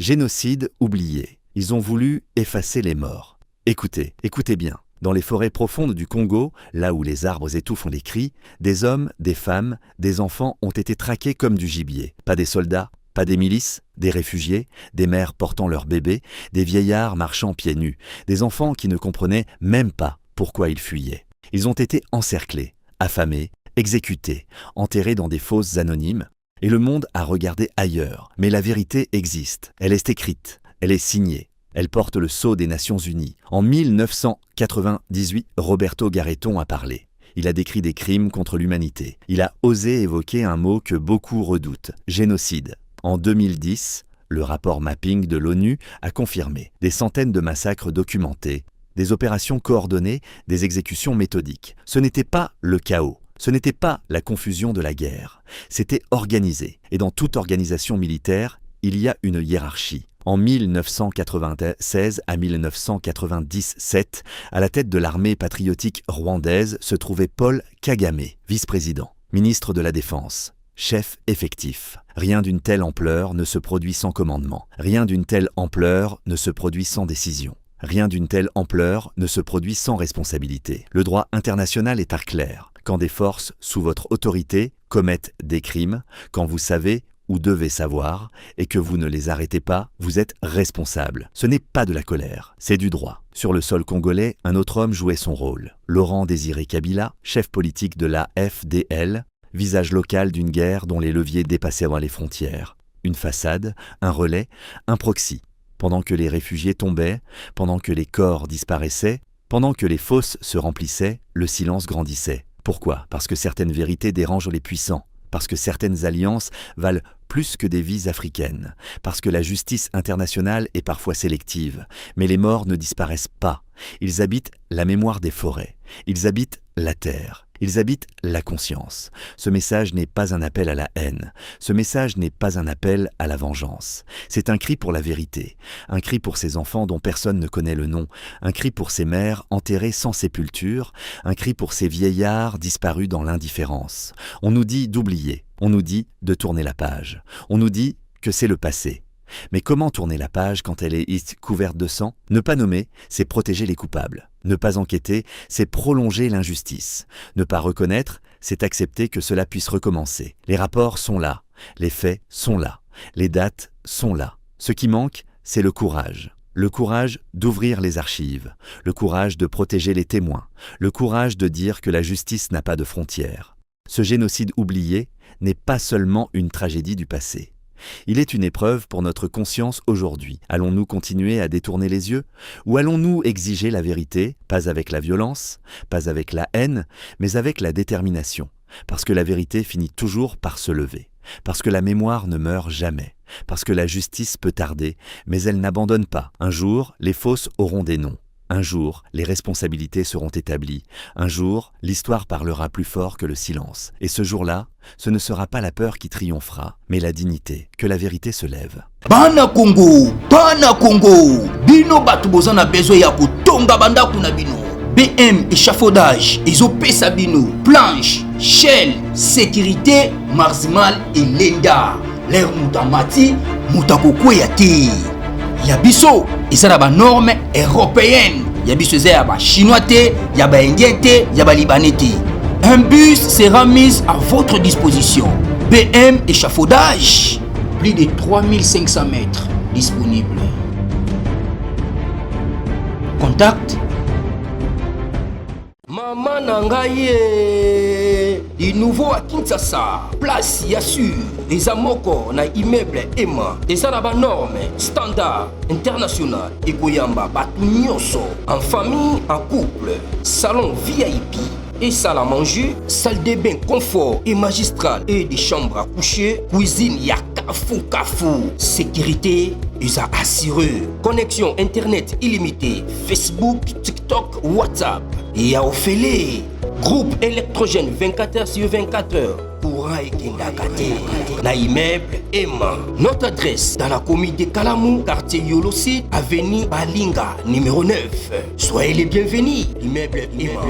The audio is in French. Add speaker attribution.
Speaker 1: Génocide oublié. Ils ont voulu effacer les morts. Écoutez bien. Dans les forêts profondes du Congo, là où les arbres étouffent les cris, des hommes, des femmes, des enfants ont été traqués comme du gibier. Pas des soldats, pas des milices, des réfugiés, des mères portant leurs bébés, des vieillards marchant pieds nus, des enfants qui ne comprenaient même pas pourquoi ils fuyaient. Ils ont été encerclés, affamés, exécutés, enterrés dans des fosses anonymes, et le monde a regardé ailleurs. Mais la vérité existe, elle est écrite, elle est signée. Elle porte le sceau des Nations Unies. En 1998, Roberto Garretton a parlé. Il a décrit des crimes contre l'humanité. Il a osé évoquer un mot que beaucoup redoutent, génocide. En 2010, le rapport Mapping de l'ONU a confirmé des centaines de massacres documentés, des opérations coordonnées, des exécutions méthodiques. Ce n'était pas le chaos. Ce n'était pas la confusion de la guerre. C'était organisé. Et dans toute organisation militaire, il y a une hiérarchie. En 1996 à 1997, à la tête de l'armée patriotique rwandaise se trouvait Paul Kagame, vice-président, ministre de la Défense, chef effectif. Rien d'une telle ampleur ne se produit sans commandement. Rien d'une telle ampleur ne se produit sans décision. Rien d'une telle ampleur ne se produit sans responsabilité. Le droit international est clair. Quand des forces sous votre autorité commettent des crimes, quand vous savez ou devez savoir, et que vous ne les arrêtez pas, vous êtes responsable. Ce n'est pas de la colère, c'est du droit. Sur le sol congolais, un autre homme jouait son rôle. Laurent Désiré Kabila, chef politique de la FDL, visage local d'une guerre dont les leviers dépassaient les frontières. Une façade, un relais, un proxy. Pendant que les réfugiés tombaient, pendant que les corps disparaissaient, pendant que les fosses se remplissaient, le silence grandissait. Pourquoi ? Parce que certaines vérités dérangent les puissants. Parce que certaines alliances valent plus que des vies africaines, parce que la justice internationale est parfois sélective, mais les morts ne disparaissent pas. Ils habitent la mémoire des forêts, ils habitent la terre, ils habitent la conscience. Ce message n'est pas un appel à la haine, ce message n'est pas un appel à la vengeance. C'est un cri pour la vérité, un cri pour ces enfants dont personne ne connaît le nom, un cri pour ces mères enterrées sans sépulture, un cri pour ces vieillards disparus dans l'indifférence. On nous dit d'oublier, on nous dit de tourner la page, on nous dit que c'est le passé. Mais comment tourner la page quand elle est couverte de sang ? Ne pas nommer, c'est protéger les coupables. Ne pas enquêter, c'est prolonger l'injustice. Ne pas reconnaître, c'est accepter que cela puisse recommencer. Les rapports sont là, les faits sont là, les dates sont là. Ce qui manque, c'est le courage. Le courage d'ouvrir les archives, le courage de protéger les témoins, le courage de dire que la justice n'a pas de frontières. Ce génocide oublié n'est pas seulement une tragédie du passé. Il est une épreuve pour notre conscience aujourd'hui. Allons-nous continuer à détourner les yeux ? Ou allons-nous exiger la vérité, pas avec la violence, pas avec la haine, mais avec la détermination ? Parce que la vérité finit toujours par se lever. Parce que la mémoire ne meurt jamais. Parce que la justice peut tarder, mais elle n'abandonne pas. Un jour, les fausses auront des noms. Un jour, les responsabilités seront établies. Un jour, l'histoire parlera plus fort que le silence. Et ce jour-là, ce ne sera pas la peur qui triomphera, mais la dignité, que la vérité se lève.
Speaker 2: Bana Congo, bino batu bozana besoin ya kotonga bandaku na bino. BM échafaudage, ezopesa bino, planche, shell, sécurité, marzimal et lenda. L'air mutamati, mutakokweya te. Yabiso, ezala ba norme européenne. Yabiso ezala ba chinois te, ya ba indien te, ya ba libanais te. Un bus sera mis à votre disposition. BM échafaudage, plus de 3500 mètres disponibles. Contact Maman Nangaye, du nouveau à Kinshasa, place Yassur, des amoko na immeuble Emma, des arabes normes, standard, international, et Goyamba, Batunyoso, en famille, en couple, salon VIP, et salle à manger, salle de bain confort et magistral, et des chambres à coucher, cuisine, Kafou, sécurité, ils ont assuré. Connexion internet illimitée, Facebook, TikTok, WhatsApp. Et à Ophélie, groupe électrogène 24h/24h. Courant et Kendakate. Na immeuble Emma. Notre adresse dans la commune de Kalamou, quartier Yolosi, avenue Balinga, numéro 9. Soyez les bienvenus. Immeuble Emma.